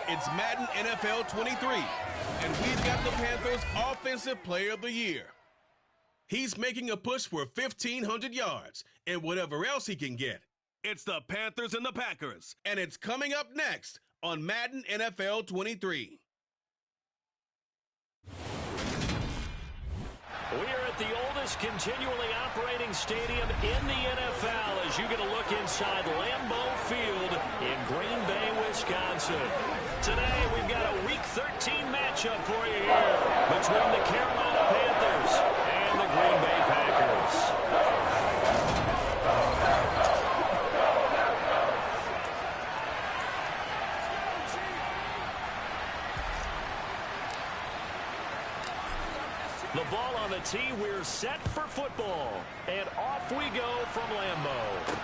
It's Madden NFL 23, and we've got the Panthers Offensive Player of the Year. He's making a push for 1,500 yards and whatever else he can get. It's the Panthers and the Packers, and it's coming up next on Madden NFL 23. We are at the oldest continually operating stadium in the NFL as you get a look inside Lambeau Field in Green Bay, Wisconsin. Today, we've got a Week 13 matchup for you here between the Carolina Panthers and the Green Bay Packers. The ball on the tee, we're set for football. And off we go from Lambeau.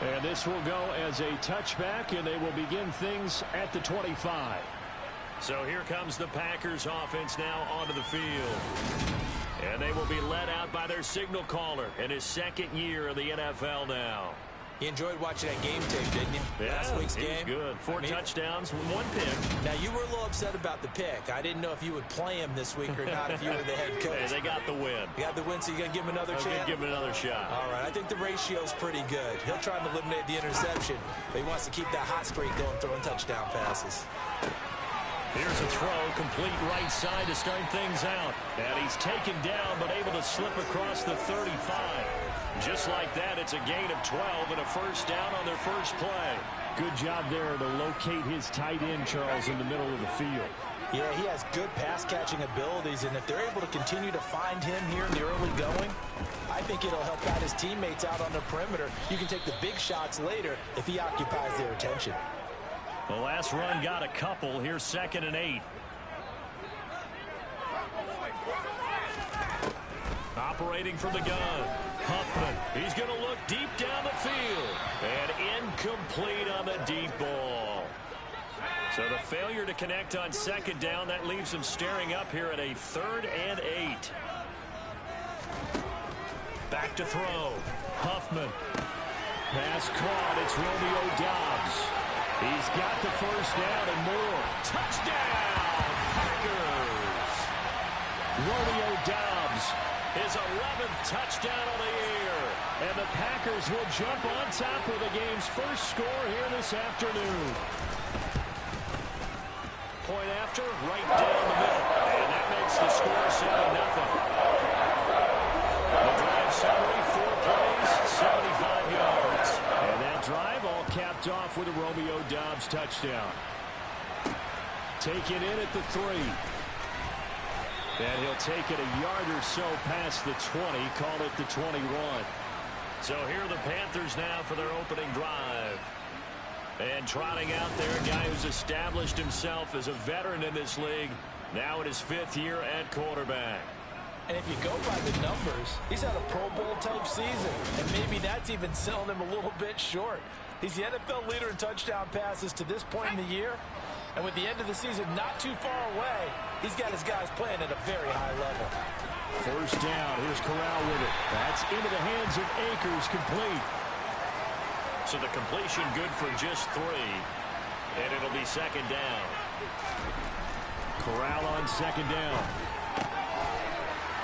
And this will go as a touchback, and they will begin things at the 25. So here comes the Packers offense now onto the field. And they will be led out by their signal caller in his second year of the NFL now. You enjoyed watching that game tape, didn't you? Yeah, Last week's game. It was good. Four touchdowns, one pick. Now, you were a little upset about the pick. I didn't know if you would play him this week or not if you were the head coach. Hey, they got the win. You got the win, so you're going to give him another chance? Give him another shot. All right, I think the ratio's pretty good. He'll try and eliminate the interception, but he wants to keep that hot streak going, throwing touchdown passes. Here's a throw, complete right side to start things out. And he's taken down, but able to slip across the 35. Just like that, it's a gain of 12 and a first down on their first play. Good job there to locate his tight end, Charles, in the middle of the field. Yeah, he has good pass-catching abilities, and if they're able to continue to find him here in the early going, I think it'll help out his teammates out on the perimeter. You can take the big shots later if he occupies their attention. The last run got a couple. Here's 2nd and 8. Operating from the gun. Huffman, he's going to look deep down the field. And incomplete on the deep ball. So the failure to connect on 2nd down, that leaves him staring up here at a 3rd and 8. Back to throw. Huffman. Pass caught. It's Romeo Doubs. He's got the first down and more. Touchdown, Packers! Romeo Doubs, his 11th touchdown of the year. And the Packers will jump on top with the game's first score here this afternoon. Point after, right down the middle. And that makes the score 7-0. The drive summary, 4 plays, 75 yards. And that drive all capped off with a Romeo Doubs touchdown. Taken in at the 3. And he'll take it a yard or so past the 20, call it the 21. So here are the Panthers now for their opening drive. And trotting out there, a guy who's established himself as a veteran in this league, now in his 5th year at quarterback. And if you go by the numbers, he's had a Pro Bowl type season. And maybe that's even selling him a little bit short. He's the NFL leader in touchdown passes to this point in the year. And with the end of the season not too far away, he's got his guys playing at a very high level. First down. Here's Corral with it. That's into the hands of Akers, complete. So the completion good for just 3. And it'll be 2nd down. Corral on 2nd down.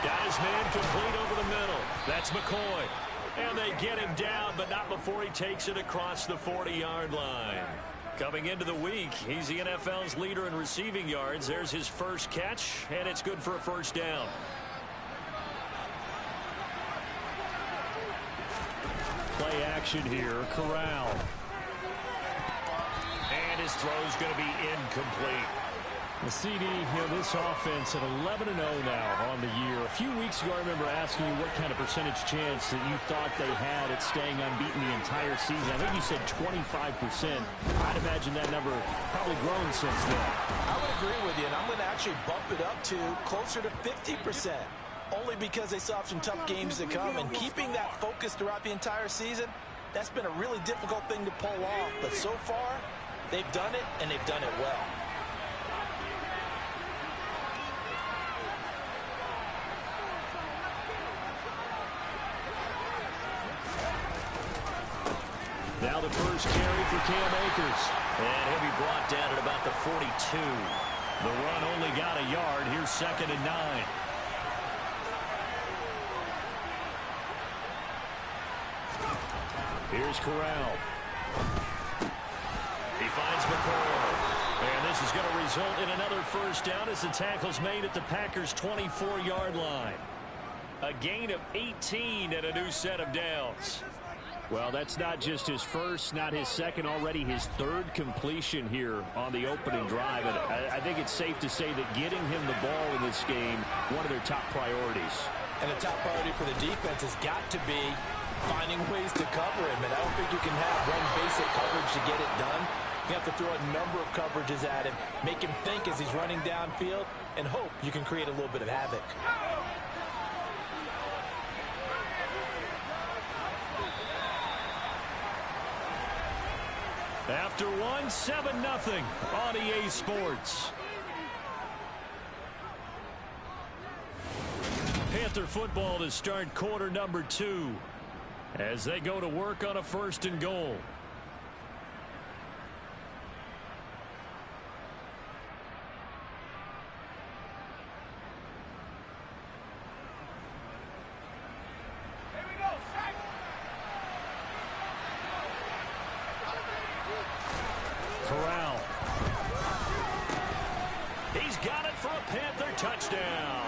Got his man complete over the middle. That's McCoy. And they get him down, but not before he takes it across the 40-yard line. Coming into the week, he's the NFL's leader in receiving yards. There's his first catch, and it's good for a first down. Play action here. Corral. And his throw's going to be incomplete. The CD, this offense at 11-0 now on the year. A few weeks ago, I remember asking you what kind of percentage chance that you thought they had at staying unbeaten the entire season. I think you said 25%. I'd imagine that number probably grown since then. I would agree with you, and I'm going to actually bump it up to closer to 50%. Only because they still have some tough games to come, and keeping that focus throughout the entire season, that's been a really difficult thing to pull off. But so far, they've done it, and they've done it well. Now the first carry for Cam Akers. And he'll be brought down at about the 42. The run only got a yard. Here's 2nd and 9. Here's Corral. He finds McCoy. And this is going to result in another first down as the tackle's made at the Packers' 24-yard line. A gain of 18 and a new set of downs. Well, that's not just his first, not his second, already his third completion here on the opening drive. And I think it's safe to say that getting him the ball in this game, one of their top priorities. And the top priority for the defense has got to be finding ways to cover him. And I don't think you can have one basic coverage to get it done. You have to throw a number of coverages at him, make him think as he's running downfield, and hope you can create a little bit of havoc. After one, 7-0 on EA Sports. Panther football to start quarter number 2 as they go to work on a 1st and goal. Corral. He's got it for a Panther touchdown.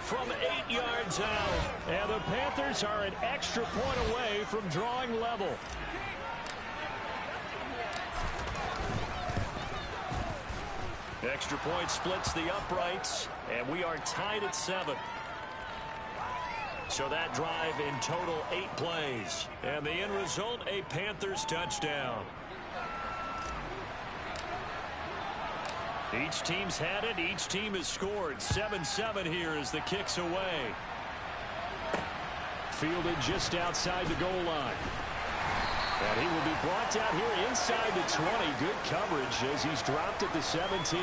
From 8 yards out. And the Panthers are an extra point away from drawing level. Extra point splits the uprights. And we are tied at 7. So that drive in total 8 plays. And the end result, a Panthers touchdown. Each team's had it. Each team has scored. 7-7 here as the kick's away. Fielded just outside the goal line. And he will be brought down here inside the 20. Good coverage as he's dropped at the 17.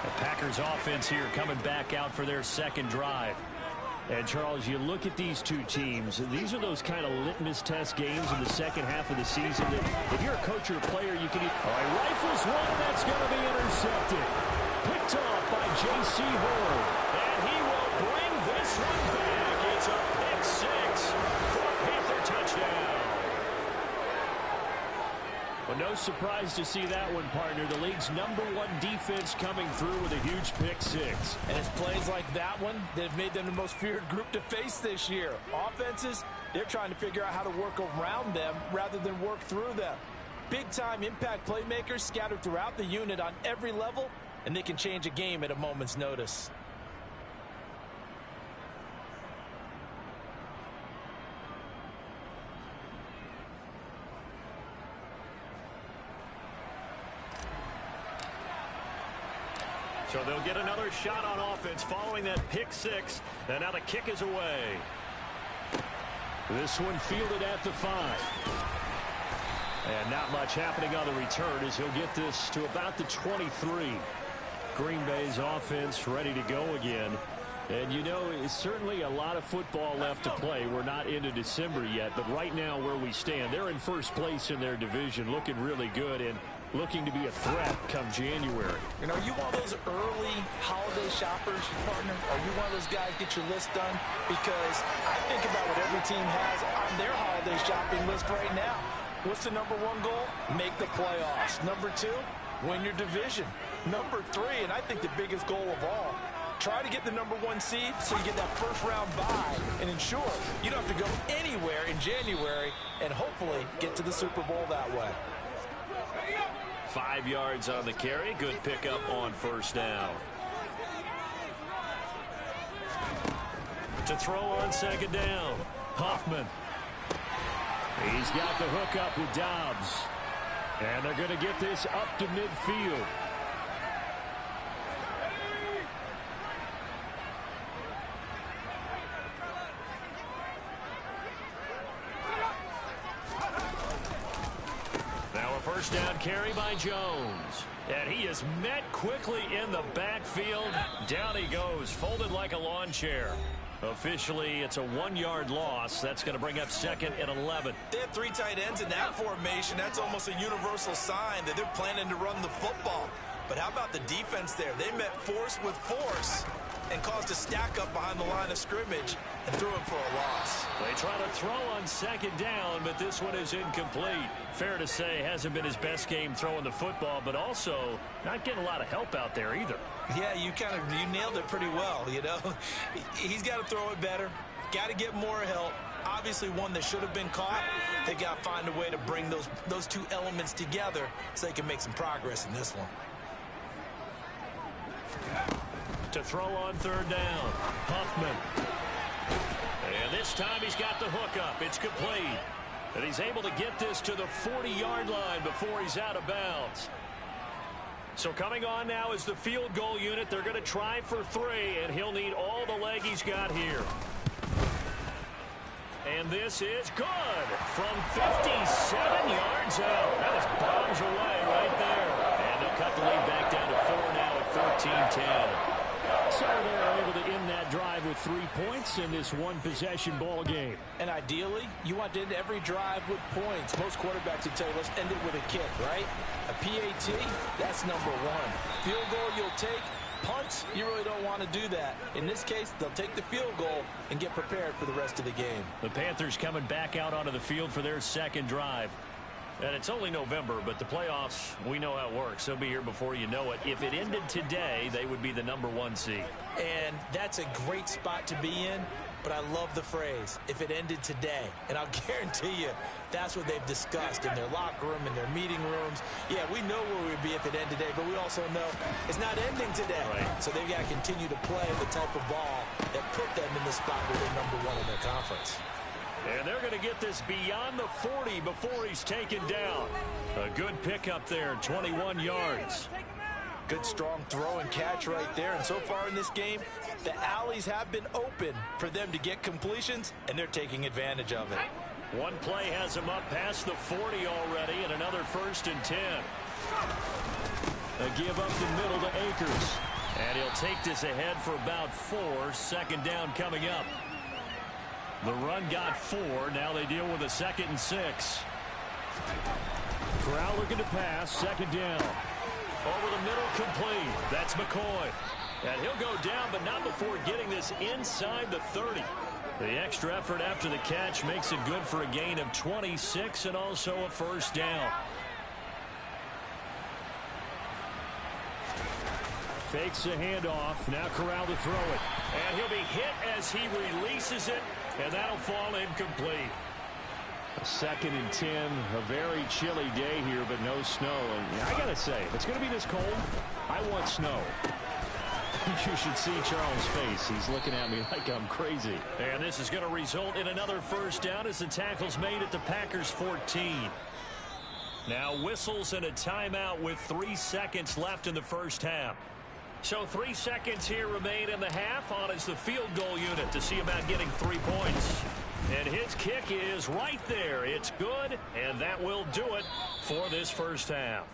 The Packers offense here coming back out for their second drive. And, Charles, you look at these two teams, these are those kind of litmus test games in the second half of the season that if you're a coach or a player, you can... All right, rifles one, that's going to be intercepted. Picked off by J.C. Horn. And he will bring this one back. It's a pick 6 for a Panther touchdown. Well, no surprise to see that one, partner. The league's #1 defense coming through with a huge pick 6. And it's plays like that one that have made them the most feared group to face this year. Offenses, they're trying to figure out how to work around them rather than work through them. Big-time impact playmakers scattered throughout the unit on every level, and they can change a game at a moment's notice. So they'll get another shot on offense following that pick 6. And now the kick is away. This one fielded at the 5. And not much happening on the return as he'll get this to about the 23. Green Bay's offense ready to go again. And, you know, it's certainly a lot of football left to play. We're not into December yet, but right now where we stand, they're in first place in their division, looking really good and looking to be a threat come January. You know, you want those early holiday shoppers, partner? Are you one of those guys get your list done? Because I think about what every team has on their holiday shopping list right now. What's the #1 goal? Make the playoffs. #2, win your division. #3, and I think the biggest goal of all, try to get the #1 seed so you get that first-round bye and ensure you don't have to go anywhere in January and hopefully get to the Super Bowl that way. 5 yards on the carry. Good pickup on first down. To throw on second down. Hoffman. He's got the hook up with Dobbs. And they're going to get this up to midfield. First down carry by Jones. And he is met quickly in the backfield. Down he goes, folded like a lawn chair. Officially, it's a 1-yard loss. That's going to bring up 2nd and 11. They have 3 tight ends in that formation. That's almost a universal sign that they're planning to run the football. But how about the defense there? They met force with force and caused a stack up behind the line of scrimmage and threw him for a loss. They try to throw on 2nd down, but this one is incomplete. Fair to say, hasn't been his best game throwing the football, but also not getting a lot of help out there either. Yeah, you nailed it pretty well, you know. He's got to throw it better, got to get more help. Obviously one that should have been caught. They got to find a way to bring those 2 elements together so they can make some progress in this one. To throw on 3rd down, Huffman. And this time he's got the hook up. It's complete. And he's able to get this to the 40-yard line before he's out of bounds. So coming on now is the field goal unit. They're going to try for 3, and he'll need all the leg he's got here. And this is good from 57 yards out. That was bombs away right there. And they'll cut the lead back down to 4 now at 14-10. So they're able to end that drive with 3 points in this one-possession ball game. And ideally, you want to end every drive with points. Most quarterbacks would tell you, let's end it with a kick, right? A PAT, that's number 1. Field goal you'll take. Punts, you really don't want to do that. In this case, they'll take the field goal and get prepared for the rest of the game. The Panthers coming back out onto the field for their 2nd drive. And it's only November, but the playoffs, we know how it works. They'll be here before you know it. If it ended today, they would be the number 1 seed. And that's a great spot to be in, but I love the phrase, if it ended today. And I'll guarantee you, that's what they've discussed in their locker room, in their meeting rooms. Yeah, we know where we'd be if it ended today, but we also know it's not ending today. Right. So they've got to continue to play the type of ball that put them in the spot where they're number 1 in their conference. And they're going to get this beyond the 40 before he's taken down. A good pickup there, 21 yards. Good strong throw and catch right there. And so far in this game, the alleys have been open for them to get completions, and they're taking advantage of it. One play has him up past the 40 already, and another 1st and 10. A give up the middle to Akers. And he'll take this ahead for about 4. 2nd down coming up. The run got 4. Now they deal with a 2nd and 6. Corral looking to pass. 2nd down. Over the middle, complete. That's McCoy. And he'll go down, but not before getting this inside the 30. The extra effort after the catch makes it good for a gain of 26 and also a 1st down. Fakes the handoff. Now Corral to throw it. And he'll be hit as he releases it. And that'll fall incomplete. A 2nd and 10. A very chilly day here, but no snow. And I got to say, if it's going to be this cold, I want snow. You should see Charles' face. He's looking at me like I'm crazy. And this is going to result in another 1st down as the tackle's made at the Packers' 14. Now whistles and a timeout with 3 seconds left in the 1st half. So 3 seconds here remain in the half. On is the field goal unit to see about getting 3 points. And his kick is right there. It's good, and that will do it for this 1st half.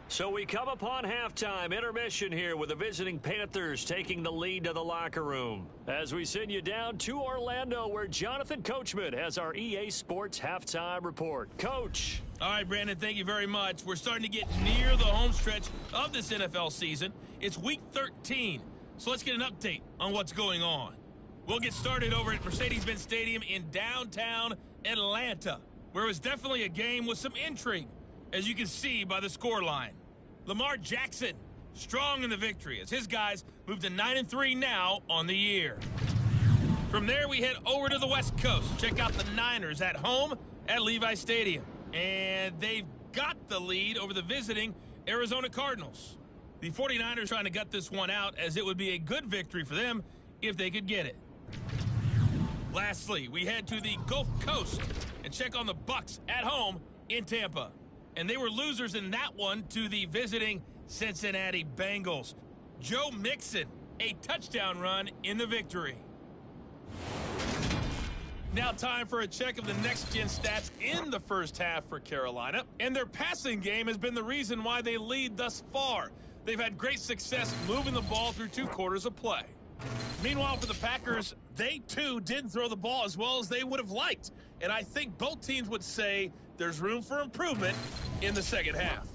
So we come upon halftime intermission here with the visiting Panthers taking the lead to the locker room. As we send you down to Orlando where Jonathan Coachman has our EA Sports halftime report. Coach. All right, Brandon, thank you very much. We're starting to get near the home stretch of this NFL season. It's week 13, so let's get an update on what's going on. We'll get started over at Mercedes-Benz Stadium in downtown Atlanta, where it was definitely a game with some intrigue, as you can see by the scoreline. Lamar Jackson, strong in the victory, as his guys move to 9-3 now on the year. From there, we head over to the West Coast. Check out the Niners at home at Levi Stadium. And they've got the lead over the visiting Arizona Cardinals. The 49ers trying to gut this one out, as it would be a good victory for them if they could get it. Lastly, we head to the Gulf Coast and check on the Bucs at home in Tampa. And they were losers in that one to the visiting Cincinnati Bengals. Joe Mixon, a touchdown run in the victory. Now time for a check of the next-gen stats in the first half for Carolina. And their passing game has been the reason why they lead thus far. They've had great success moving the ball through 2 quarters of play. Meanwhile, for the Packers, they too didn't throw the ball as well as they would have liked. And I think both teams would say there's room for improvement in the second half.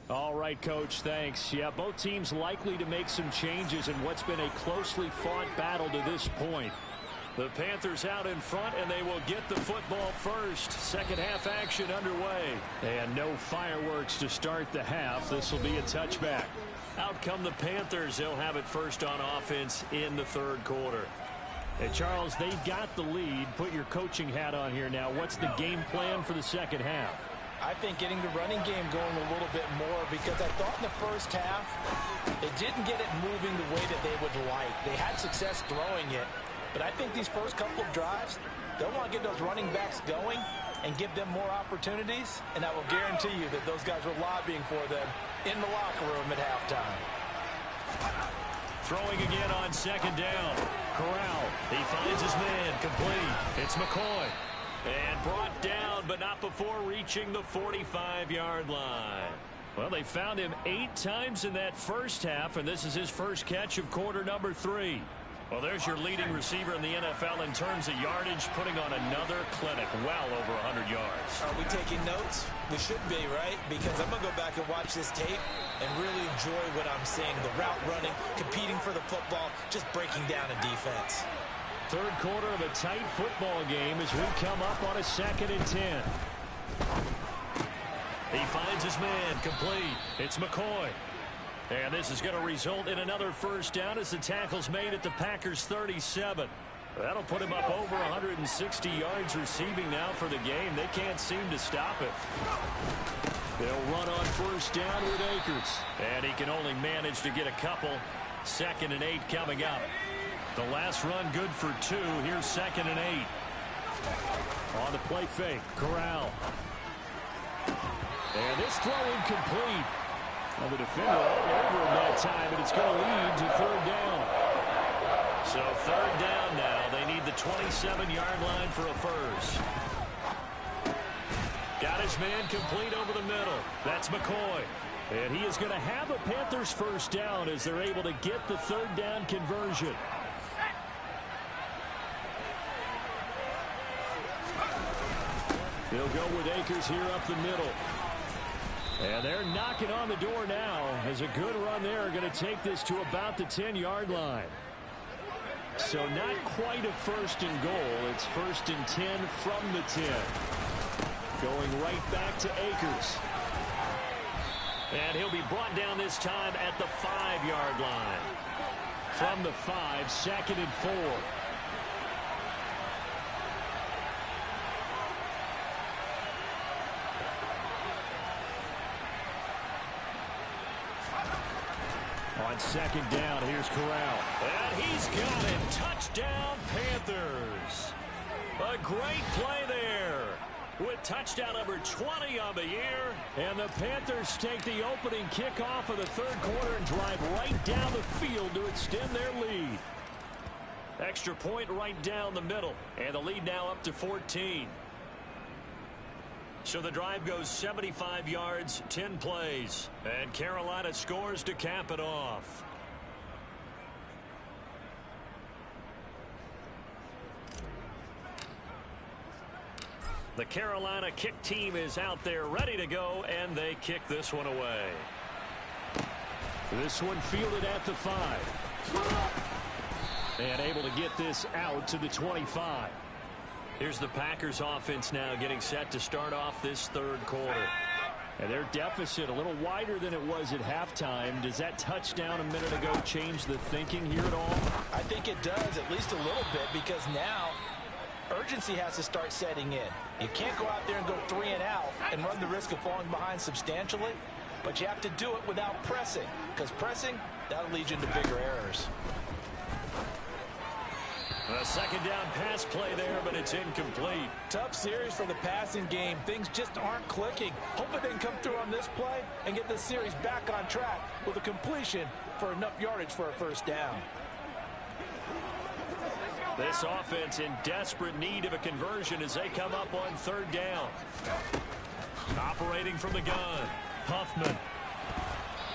All right, Coach, thanks. Yeah, both teams likely to make some changes in what's been a closely fought battle to this point. The Panthers out in front, and they will get the football first. Second half action underway. And no fireworks to start the half. This will be a touchback. Out come the Panthers. They'll have it first on offense in the third quarter. And Charles, they've got the lead. Put your coaching hat on here now. What's the game plan for the second half? I think getting the running game going a little bit more, because I thought in the first half they didn't get it moving the way that they would like. They had success throwing it, but I think these first couple of drives, they'll want to get those running backs going and give them more opportunities, and I will guarantee you that those guys were lobbying for them in the locker room at halftime. Throwing again on second down. Corral, he finds his man, complete. It's McCoy. And brought down, but not before reaching the 45-yard line. Well, they found him 8 times in that first half, and this is his first catch of quarter number 3. Well, there's your leading receiver in the NFL in terms of yardage, putting on another clinic, well over 100 yards. Are we taking notes? We should be, right? Because I'm going to go back and watch this tape and really enjoy what I'm seeing. The route running, competing for the football, just breaking down a defense. Third quarter of a tight football game as we come up on a 2nd and 10. He finds his man, complete. It's McCoy. And this is going to result in another first down as the tackle's made at the Packers' 37. That'll put him up over 160 yards receiving now for the game. They can't seem to stop it. They'll run on first down with Akers. And he can only manage to get a couple. 2nd and 8 coming up. The last run good for 2. Here's 2nd and 8. On the play fake, Corral. And this throw incomplete. Well, the defender all over him that time, and it's going to lead to third down. So third down now. They need the 27-yard line for a first. Got his man complete over the middle. That's McCoy. And he is going to have a Panthers first down as they're able to get the third down conversion. They'll go with Akers here up the middle. And they're knocking on the door now as a good run there going to take this to about the 10-yard line. So not quite a first and goal. It's 1st and 10 from the 10. Going right back to Akers. And he'll be brought down this time at the 5-yard line. From the 5, 2nd and 4. On second down, here's Corral. And he's got it. Touchdown, Panthers. A great play there with touchdown number 20 on the year. And the Panthers take the opening kickoff of the third quarter and drive right down the field to extend their lead. Extra point right down the middle. And the lead now up to 14. So the drive goes 75 yards, 10 plays. And Carolina scores to cap it off. The Carolina kick team is out there ready to go, and they kick this one away. This one fielded at the 5. And able to get this out to the 25. Here's the Packers offense now getting set to start off this third quarter. And their deficit a little wider than it was at halftime. Does that touchdown a minute ago change the thinking here at all? I think it does, at least a little bit, because now urgency has to start setting in. You can't go out there and go 3 and out and run the risk of falling behind substantially, but you have to do it without pressing, because pressing, that'll lead you into bigger errors. A second down pass play there, but it's incomplete. Tough series for the passing game. Things just aren't clicking. Hoping they can come through on this play and get this series back on track with a completion for enough yardage for a first down. This offense in desperate need of a conversion as they come up on third down. Operating from the gun, Huffman.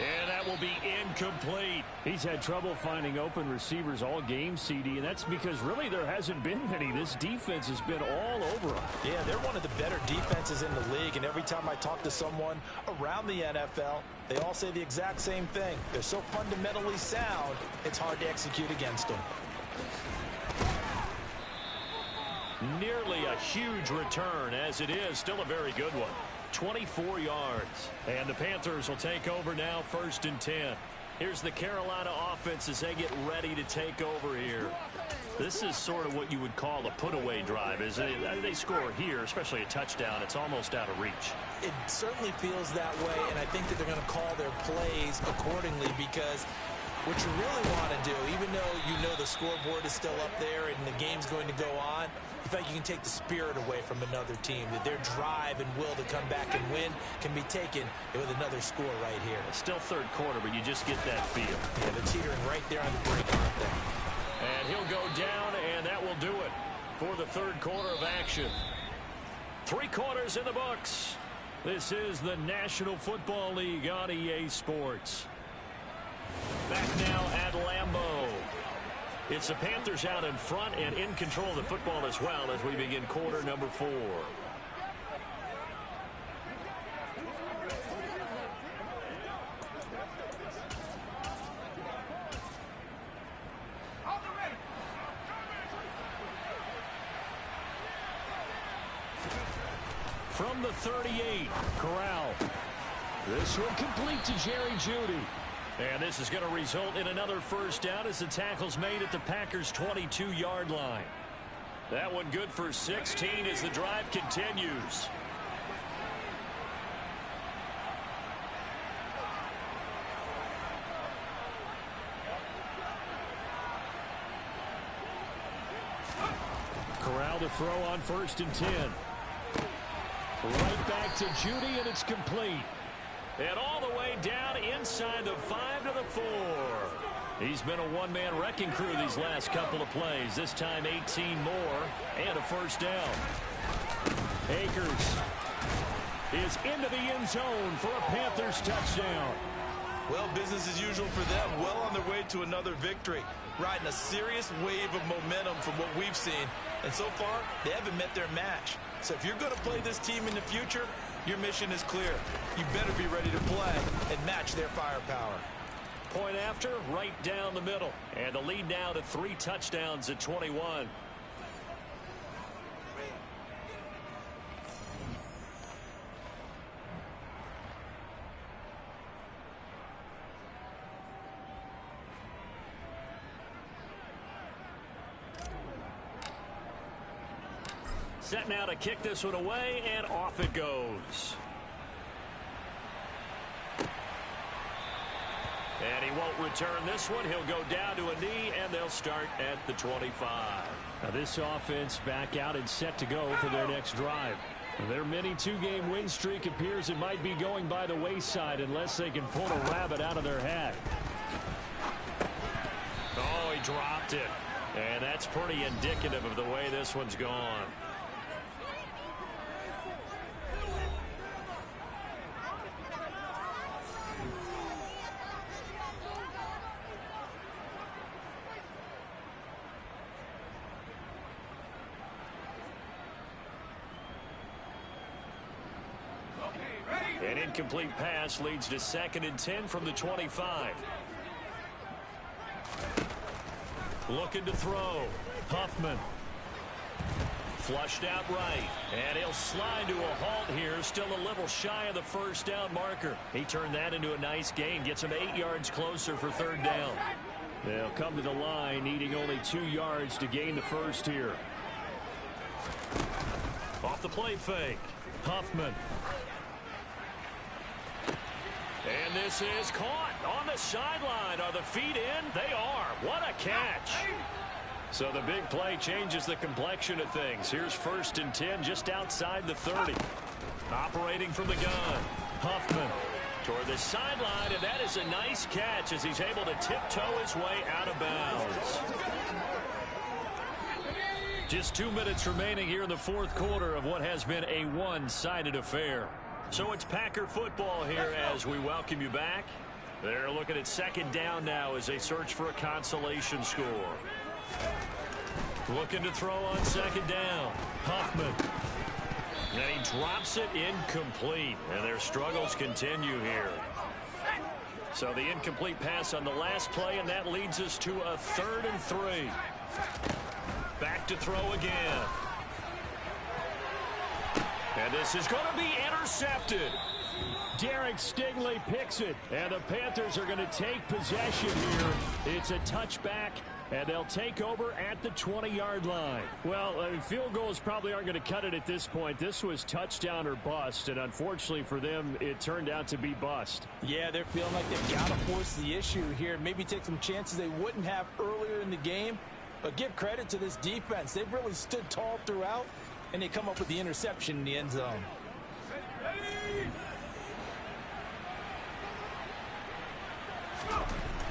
And that will be incomplete. He's had trouble finding open receivers all game, CD, and that's because really there hasn't been many. This defense has been all over them. Yeah, they're one of the better defenses in the league, and every time I talk to someone around the NFL, they all say the exact same thing. They're so fundamentally sound, it's hard to execute against them. Nearly a huge return, as it is still a very good one. 24 yards. And the Panthers will take over now, 1st and 10. Here's the Carolina offense as they get ready to take over here. This is sort of what you would call a put-away drive. As they score here, especially a touchdown, it's almost out of reach. It certainly feels that way, and I think that they're going to call their plays accordingly, because what you really want to do, even though you know the scoreboard is still up there and the game's going to go on, in fact, you can take the spirit away from another team, that their drive and will to come back and win can be taken with another score right here. It's still third quarter, but you just get that feel. Yeah, they're teetering right there on the brink, aren't they? And he'll go down, and that will do it for the third quarter of action. 3 quarters in the books. This is the National Football League on EA Sports. Back now at Lambeau. It's the Panthers out in front and in control of the football as well as we begin quarter number 4. From the 38, Corral. This one complete to Jerry Jeudy. And this is going to result in another first down as the tackle's made at the Packers' 22-yard line. That one good for 16 as the drive continues. Corral to throw on 1st and 10. Right back to Jeudy, and it's complete. And all the way down inside the 5 to the 4. He's been a one-man wrecking crew these last couple of plays. This time 18 more and a first down. Akers is into the end zone for a Panthers touchdown. Well, business as usual for them. Well on their way to another victory. Riding a serious wave of momentum from what we've seen. And so far, they haven't met their match. So if you're going to play this team in the future, your mission is clear. You better be ready to play and match their firepower. Point after, right down the middle. And the lead now to 3 touchdowns at 21. Set now to kick this one away, and off it goes. And he won't return this one. He'll go down to a knee, and they'll start at the 25. Now this offense back out and set to go for their next drive. Their mini 2-game win streak appears it might be going by the wayside unless they can pull a rabbit out of their hat. Oh, he dropped it. And that's pretty indicative of the way this one's gone. An incomplete pass leads to 2nd and 10 from the 25. Looking to throw. Huffman. Flushed out right. And he'll slide to a halt here. Still a little shy of the first down marker. He turned that into a nice gain. Gets him 8 yards closer for 3rd down. They'll come to the line needing only 2 yards to gain the first here. Off the play fake. Huffman. And this is caught on the sideline. Are the feet in? They are. What a catch. So the big play changes the complexion of things. Here's 1st and 10 just outside the 30. Operating from the gun. Huffman toward the sideline, and that is a nice catch as he's able to tiptoe his way out of bounds. Just 2 minutes remaining here in the fourth quarter of what has been a one-sided affair. So it's Packer football here as we welcome you back. They're looking at second down now as they search for a consolation score. Looking to throw on second down. Huffman. And he drops it incomplete. And their struggles continue here. So the incomplete pass on the last play, and that leads us to a 3rd and 3. Back to throw again. And this is going to be intercepted. Derek Stingley picks it, and the Panthers are going to take possession here. It's a touchback, and they'll take over at the 20-yard line. Well, field goals probably aren't going to cut it at this point. This was touchdown or bust, and unfortunately for them, it turned out to be bust. Yeah, they're feeling like they've got to force the issue here, maybe take some chances they wouldn't have earlier in the game. But give credit to this defense. They've really stood tall throughout, and they come up with the interception in the end zone.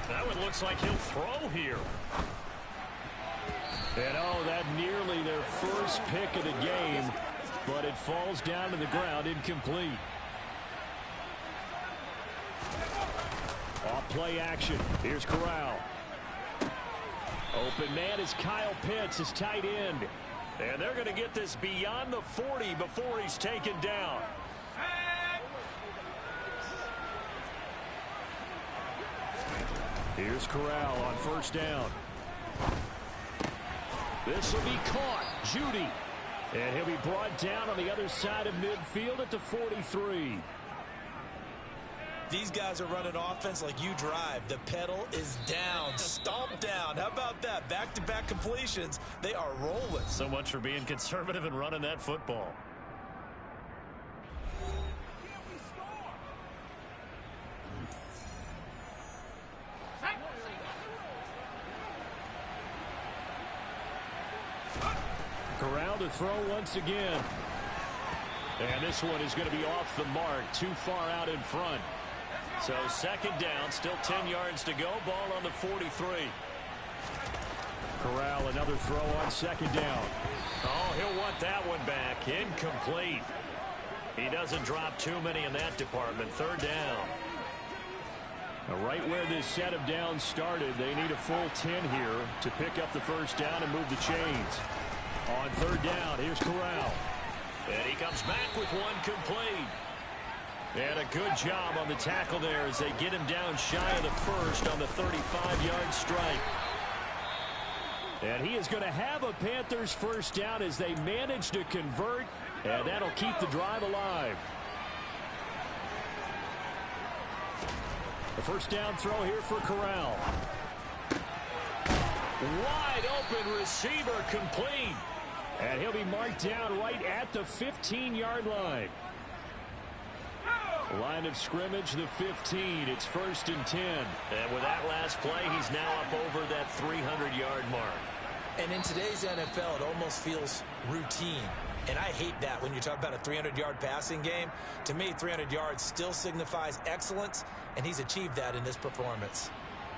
That one looks like he'll throw here. And that nearly their first pick of the game, but it falls down to the ground incomplete. Off play action. Here's Corral. Open man is Kyle Pitts, his tight end. And they're going to get this beyond the 40 before he's taken down. Here's Corral on first down. This will be caught. Judy. And he'll be brought down on the other side of midfield at the 43. These guys are running offense like you drive. The pedal is down. Stomp down. How about that? Back-to-back completions. They are rolling. So much for being conservative and running that football. Corral to throw once again. And this one is going to be off the mark. Too far out in front. So second down, still 10 yards to go. Ball on the 43. Corral, another throw on second down. Oh, he'll want that one back. Incomplete. He doesn't drop too many in that department. Third down. Now, right where this set of downs started, they need a full 10 here to pick up the first down and move the chains. On third down, here's Corral. And he comes back with one complete. And a good job on the tackle there as they get him down shy of the first on the 35-yard strike. And he is going to have a Panthers first down as they manage to convert, and that'll keep the drive alive. The first down throw here for Corral. Wide open receiver complete. And he'll be marked down right at the 15-yard line. Line of scrimmage, the 15. It's 1st and 10. And with that last play, he's now up over that 300-yard mark. And in today's NFL, it almost feels routine. And I hate that when you talk about a 300-yard passing game. To me, 300 yards still signifies excellence, and he's achieved that in this performance.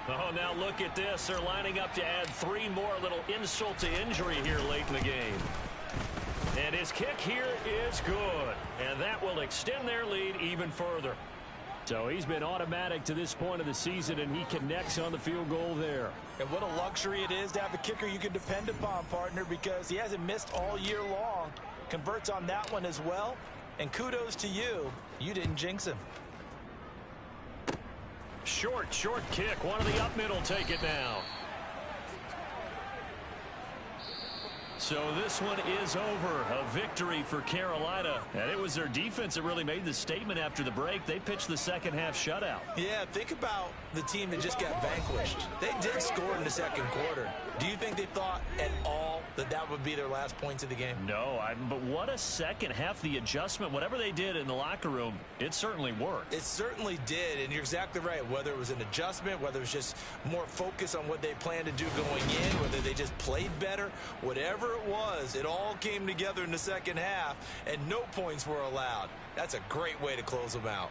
Oh, now look at this. They're lining up to add 3 more, little insult to injury here late in the game. And his kick here is good. And that will extend their lead even further. So he's been automatic to this point of the season, and he connects on the field goal there. And what a luxury it is to have a kicker you can depend upon, partner, because he hasn't missed all year long. Converts on that one as well. And kudos to you. You didn't jinx him. Short kick. One of the up middle take it now. So this one is over. A victory for Carolina. And it was their defense that really made the statement after the break. They pitched the second half shutout. Yeah, think about the team that just got vanquished. They did score in the second quarter. Do you think they thought at all that that would be their last points of the game? No, but what a second half. The adjustment, whatever they did in the locker room, it certainly worked. It certainly did, and you're exactly right. Whether it was an adjustment, whether it was just more focus on what they planned to do going in, whether they just played better, whatever it was, it all came together in the second half, and no points were allowed. That's a great way to close them out.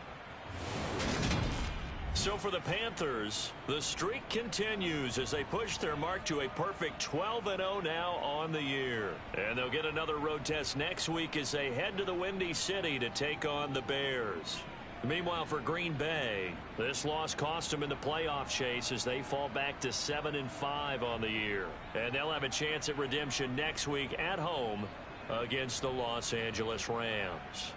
So for the Panthers, the streak continues as they push their mark to a perfect 12-0 now on the year. And they'll get another road test next week as they head to the Windy City to take on the Bears. Meanwhile, for Green Bay, this loss cost them in the playoff chase as they fall back to 7-5 on the year. And they'll have a chance at redemption next week at home against the Los Angeles Rams.